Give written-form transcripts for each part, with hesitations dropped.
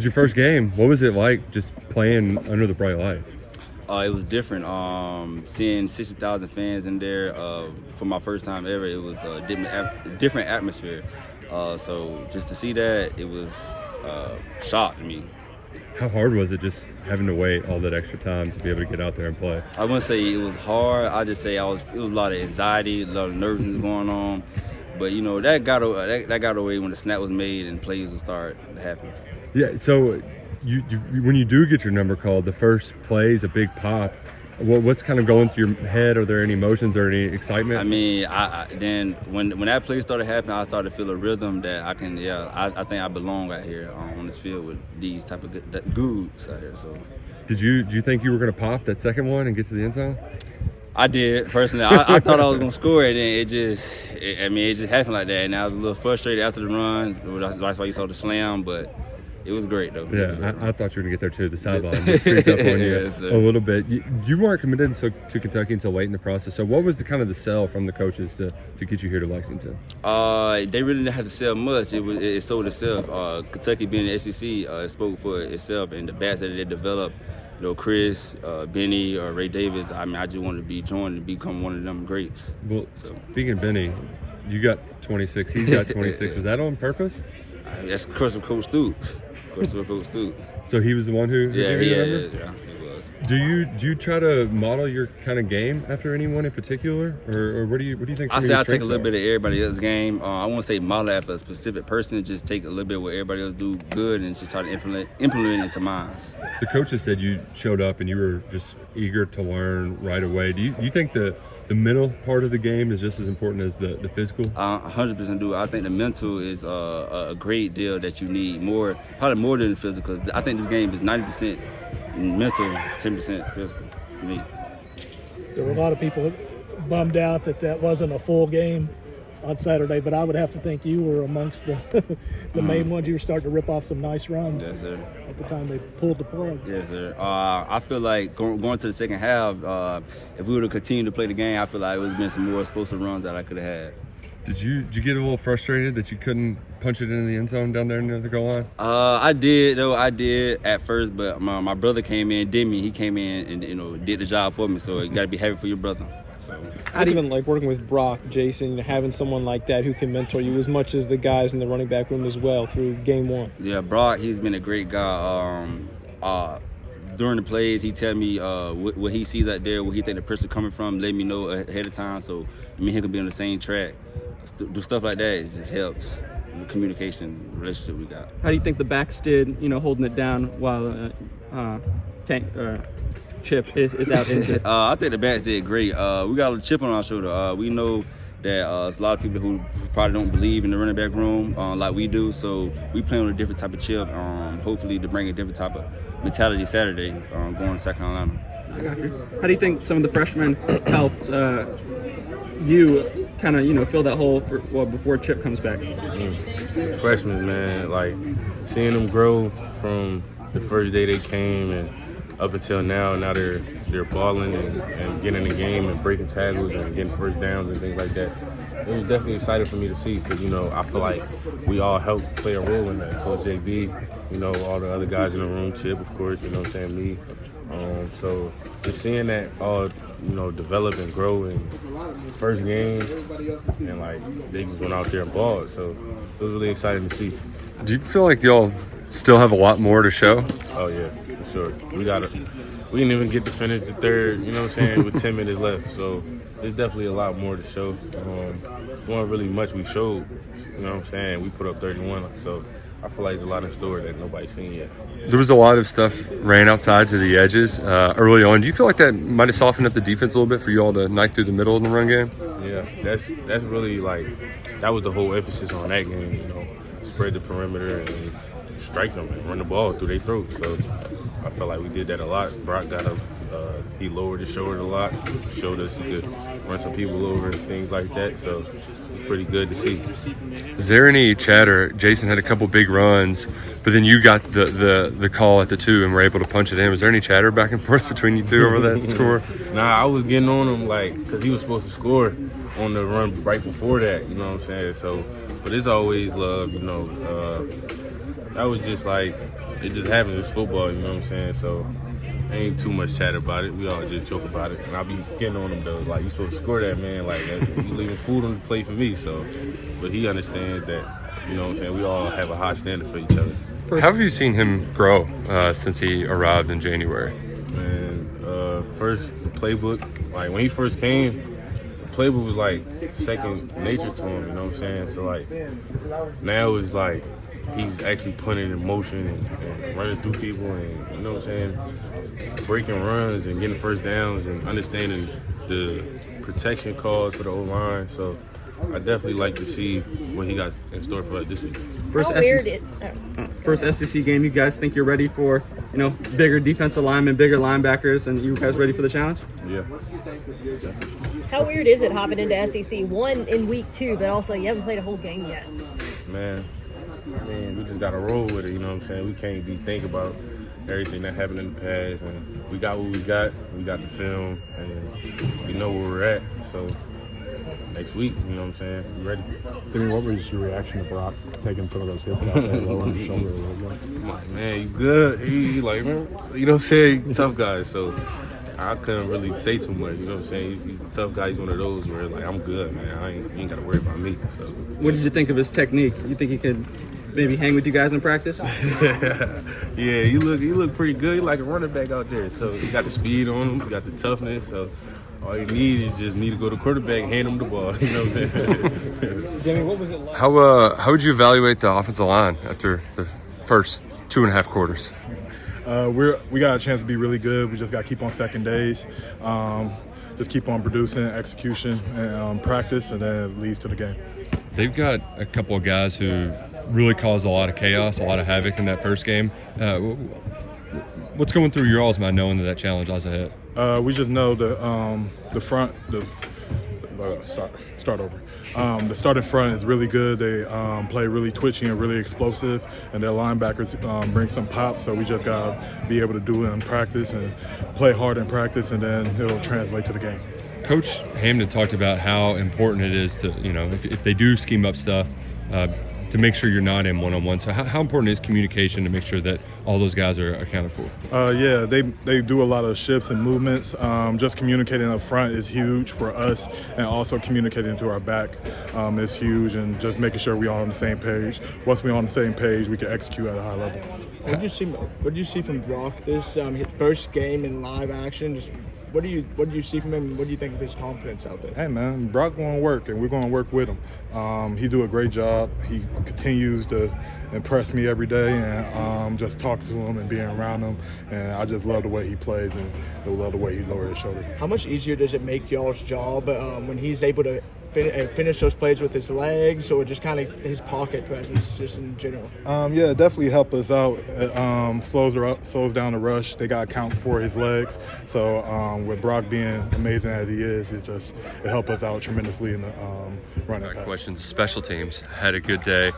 was your first game. What was it like just playing under the bright lights? It was different. Seeing 60,000 fans in there for my first time ever, it was a different atmosphere. So just to see that, it was shock to me. How hard was it just having to wait all that extra time to be able to get out there and play? I wouldn't say it was hard. I just say it was a lot of anxiety, a lot of nervousness going on. But that got away when the snap was made and plays would start to happen. Yeah. So you when you do get your number called, the first play is a big pop. What's kind of going through your head? Are there any emotions or any excitement? I mean, then when that play started happening, I started to feel a rhythm that I can. Yeah, I think I belong out here on this field with these type of goods out here. So, did you think you were going to pop that second one and get to the end zone? I did personally. I thought I was going to score it, and it just happened like that. And I was a little frustrated after the run. That's why you saw the slam, but. It was great, though. Yeah, I thought you were going to get there, too. The sideline just creeped up on you yes, a little bit. You weren't committed to Kentucky until late in the process. So what was the kind of the sell from the coaches to get you here to Lexington? They really didn't have to sell much. It sold itself. Kentucky being the SEC, it spoke for itself. And the bats that they developed, Chris, Benny, or Ray Davis, I just wanted to be joined and become one of them greats. Well, speaking of Benny, you got 26. He's got 26. Was that on purpose? That's Coach Stoops. So he was the one who yeah, gave you the number? Yeah, he was. Do you try to model your kind of game after anyone in particular, or what do you think? I take a little bit of everybody else's game. I won't say model after a specific person. Just take a little bit of what everybody else do good and just try to implement it into mine. The coaches said you showed up and you were just eager to learn right away. Do you think the middle part of the game is just as important as the physical? 100% do. I think the mental is a great deal that you need probably more than the physical. Because I think this game is 90% mental, 10% physical for me. There were a lot of people bummed out that wasn't a full game on Saturday, but I would have to think you were amongst the main ones. You were starting to rip off some nice runs. Yes, sir. At the time they pulled the plug. Yes, sir. I feel like going to the second half, if we would have continued to play the game, I feel like it would have been some more explosive runs that I could have had. Did you get a little frustrated that you couldn't punch it into the end zone down there near the goal line? I did at first, but my brother came in, Demie. He came in and did the job for me. So you got to be happy for your brother. How do you even like working with Brock, Jason, having someone like that who can mentor you as much as the guys in the running back room as well through game one? Yeah, Brock, he's been a great guy. During the plays, he tell me what he sees out there, where he think the person coming from, let me know ahead of time, so me and him can be on the same track. Do stuff like that, it just helps. The communication relationship we got. How do you think the backs did, holding it down while Chip is out injured? I think the backs did great. We got a chip on our shoulder. We know that there's a lot of people who probably don't believe in the running back room like we do, so we play on a different type of chip, hopefully to bring a different type of mentality Saturday going to South Carolina. How do you think some of the freshmen helped you kind of, fill that hole before Chip comes back? Freshmen, man, like seeing them grow from the first day they came and up until now they're balling and getting in the game and breaking tackles and getting first downs and things like that. It was definitely exciting for me to see because, I feel like we all helped play a role in that. Coach JB, all the other guys in the room, Chip, of course, me. So just seeing that all, develop and grow in first game and they just went out there and balled. So it was really exciting to see. Do you feel like y'all still have a lot more to show? Oh yeah, for sure. We didn't even get to finish the third, with 10 minutes left. So there's definitely a lot more to show. Wasn't really much we showed, We put up 31, so I feel like there's a lot in store that nobody's seen yet. There was a lot of stuff ran outside to the edges early on. Do you feel like that might have softened up the defense a little bit for you all to knife through the middle in the run game? Yeah, that's really that was the whole emphasis on that game, spread the perimeter and strike them and run the ball through their throats. So I felt like we did that a lot. Brock he lowered his shoulder a lot, showed us he could run some people over and things like that. So it was pretty good to see. Is there any chatter? Jason had a couple big runs, but then you got the call at the 2 and were able to punch it in. Was there any chatter back and forth between you two over that score? Nah, I was getting on him because he was supposed to score on the run right before that. You know what I'm saying? So, but it's always love. that was just like, it just happened. It's football, you know what I'm saying? So ain't too much chatter about it. We all just joke about it. And I be getting on him though, like, you supposed to score that, man. Like, you leaving food on the plate for me. So, but he understands that, you know what I'm saying, we all have a high standard for each other. How have you seen him grow since he arrived in January? Man, first, the playbook, like, when he first came, the playbook was like second nature to him, you know what I'm saying? So, like, now it's like he's actually putting it in motion and running through people and, you know what I'm saying, breaking runs and getting first downs and understanding the protection calls for the O-line. So I definitely like to see what he got in store for us this week. First SEC game, you guys think you're ready for, you know, bigger defensive linemen, bigger linebackers, and you guys ready for the challenge? Yeah. How weird is it hopping into SEC? One in week 2, but also you haven't played a whole game yet. Man, I mean, we just got to roll with it, you know what I'm saying? We can't be thinking about everything that happened in the past, and we got what we got. We got the film, and we know where we're at. So next week, you know what I'm saying, we ready. Demie, what was your reaction to Brock taking some of those hits out there, lowering his shoulder a little bit? I'm like, man, you good? He like, man, you know what I'm saying? Tough guy, so I couldn't really say too much, you know what I'm saying? He's a tough guy. He's one of those where, like, I'm good, man. You ain't got to worry about me. So. What did you think of his technique? You think he could maybe hang with you guys in practice? Yeah, he look pretty good. He like a running back out there. So he got the speed on him. He got the toughness. So all you need is just need to go to quarterback and hand him the ball. You know what I'm saying? Demie, what was it like? How would you evaluate the offensive line after the first 2.5 quarters? We got a chance to be really good. We just got to keep on stacking days. Just keep on producing, execution, and practice, and then it leads to the game. They've got a couple of guys who really caused a lot of chaos, a lot of havoc in that first game. What's going through your all's mind knowing that challenge lies ahead? We just know the front. Start over. The starting front is really good. They play really twitchy and really explosive, and their linebackers bring some pop. So we just gotta be able to do it in practice and play hard in practice, and then it'll translate to the game. Coach Hamden talked about how important it is to, you know, if they do scheme up stuff, to make sure you're not in one-on-one. So how important is communication to make sure that all those guys are accounted for? Yeah, they do a lot of shifts and movements. Just communicating up front is huge for us, and also communicating to our back is huge, and just making sure we're all on the same page. Once we're on the same page, we can execute at a high level. What do you see from Brock this his first game in live action? Just what do you see from him, and what do you think of his confidence out there? Hey man, Brock going to work, and we're going to work with him. He do a great job. He continues to impress me every day, and just talk to him and being around him. And I just love the way he plays, and I love the way he lowers his shoulder. How much easier does it make y'all's job when he's able to finish those plays with his legs, or just kind of his pocket presence, just in general? Yeah, it definitely help us out. It slows down the rush. They got to account for his legs. So with Brock being amazing as he is, it helped us out tremendously in the running back. Questions. Special teams had a good day.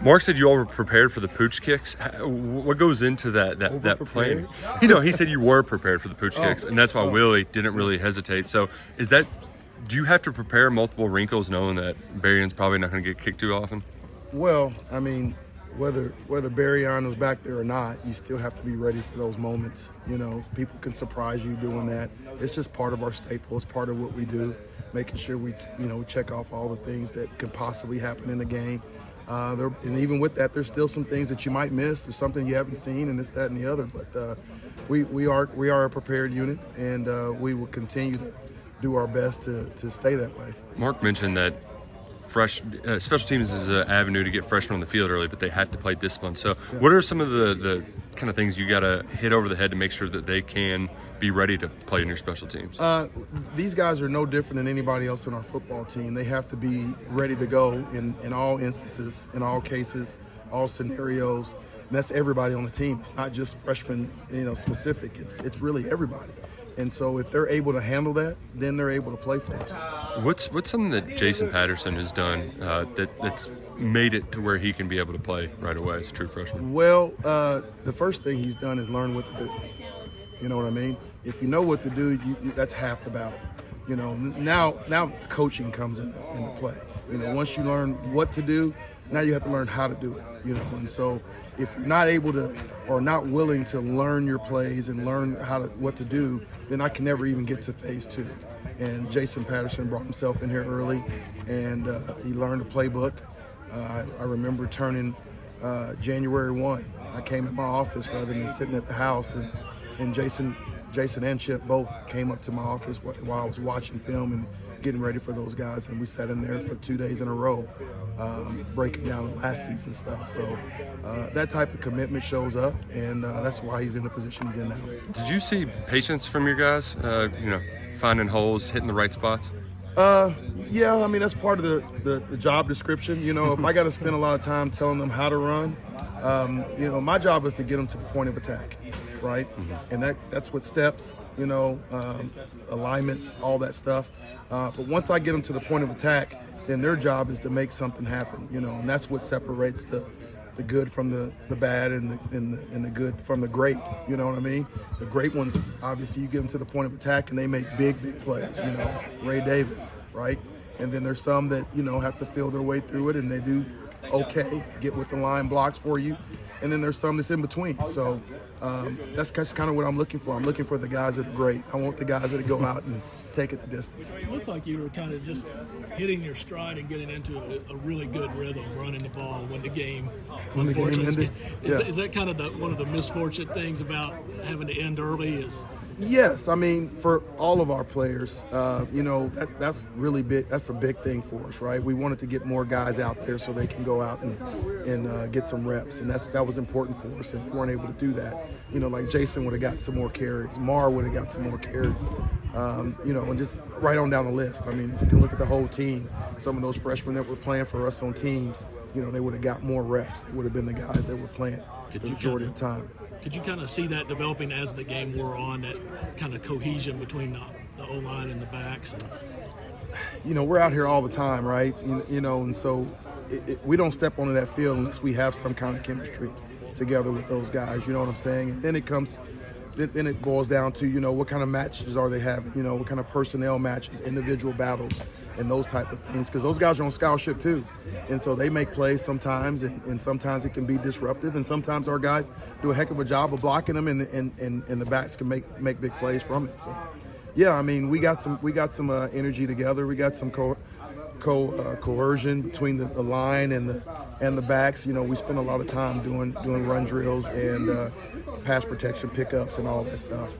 Mark said you all were prepared for the pooch kicks. What goes into that plan? He said you were prepared for the pooch kicks, and that's why Willie didn't really hesitate. So do you have to prepare multiple wrinkles knowing that Berrien's probably not going to get kicked too often? Well, I mean, whether Berrien was back there or not, you still have to be ready for those moments. You know, people can surprise you doing that. It's just part of our staple. It's part of what we do, making sure we, check off all the things that could possibly happen in the game. And even with that, there's still some things that you might miss. There's something you haven't seen, and this, that, and the other. But we are a prepared unit, and we will continue to do our best to stay that way. Mark mentioned that special teams is an avenue to get freshmen on the field early, but they have to play discipline. So what are some of the kind of things you got to hit over the head to make sure that they can be ready to play in your special teams? These guys are no different than anybody else on our football team. They have to be ready to go in all instances, in all cases, all scenarios. And that's everybody on the team. It's not just freshmen, specific. It's really everybody. And so if they're able to handle that, then they're able to play for us. What's something that Jason Patterson has done that's made it to where he can be able to play right away as a true freshman? Well, the first thing he's done is learn what to do. You know what I mean? If you know what to do, that's half the battle. Now the coaching comes into play. Once you learn what to do, Now you have to learn how to do it, you know. And so if you're not able to or not willing to learn your plays and learn what to do, then I can never even get to phase 2. And Jason Patterson brought himself in here early, and he learned the playbook. I remember turning January 1. I came in my office rather than sitting at the house, and Jason and Chip both came up to my office while I was watching film and getting ready for those guys, and we sat in there for 2 days in a row, breaking down last season stuff. So that type of commitment shows up, and that's why he's in the position he's in now. Did you see patience from your guys? Finding holes, hitting the right spots? Yeah, I mean, that's part of the job description. You know, if I got to spend a lot of time telling them how to run, my job is to get them to the point of attack, right? Mm-hmm. And that's what steps, alignments, all that stuff. But once I get them to the point of attack, then their job is to make something happen, and that's what separates the good from the bad and the good from the great, you know what I mean? The great ones, obviously, you get them to the point of attack and they make big plays, Ray Davis, right? And then there's some that, have to feel their way through it and they do okay, get with the line blocks for you. And then there's some that's in between. So that's kind of what I'm looking for. I'm looking for the guys that are great. I want the guys that go out and take it the distance. It looked like you were kind of just hitting your stride and getting into a really good rhythm, running the ball when the game ended. Is that kind of one of the misfortunate things about having to end early? Yes, I mean, for all of our players, that's really big. That's a big thing for us, right? We wanted to get more guys out there so they can go out and get some reps, and that was important for us, and we weren't able to do that. Like Jason would have got some more carries, Mar would have got some more carries, and just right on down the list. I mean, you can look at the whole team. Some of those freshmen that were playing for us on teams, they would have got more reps. They would have been the guys that were playing the majority of the time. Could you kind of see that developing as the game wore on, that kind of cohesion between the O-line and the backs? We're out here all the time, right? And so we don't step onto that field unless we have some kind of chemistry together with those guys, you know what I'm saying? And then it boils down to, what kind of matches are they having? What kind of personnel matches, individual battles, and those type of things. Because those guys are on scholarship too. And so they make plays sometimes, and sometimes it can be disruptive. And sometimes our guys do a heck of a job of blocking them, and the backs can make big plays from it. So, yeah, I mean, we got some energy together. We got some coercion between the line and the backs. We spend a lot of time doing run drills and pass protection pickups and all that stuff.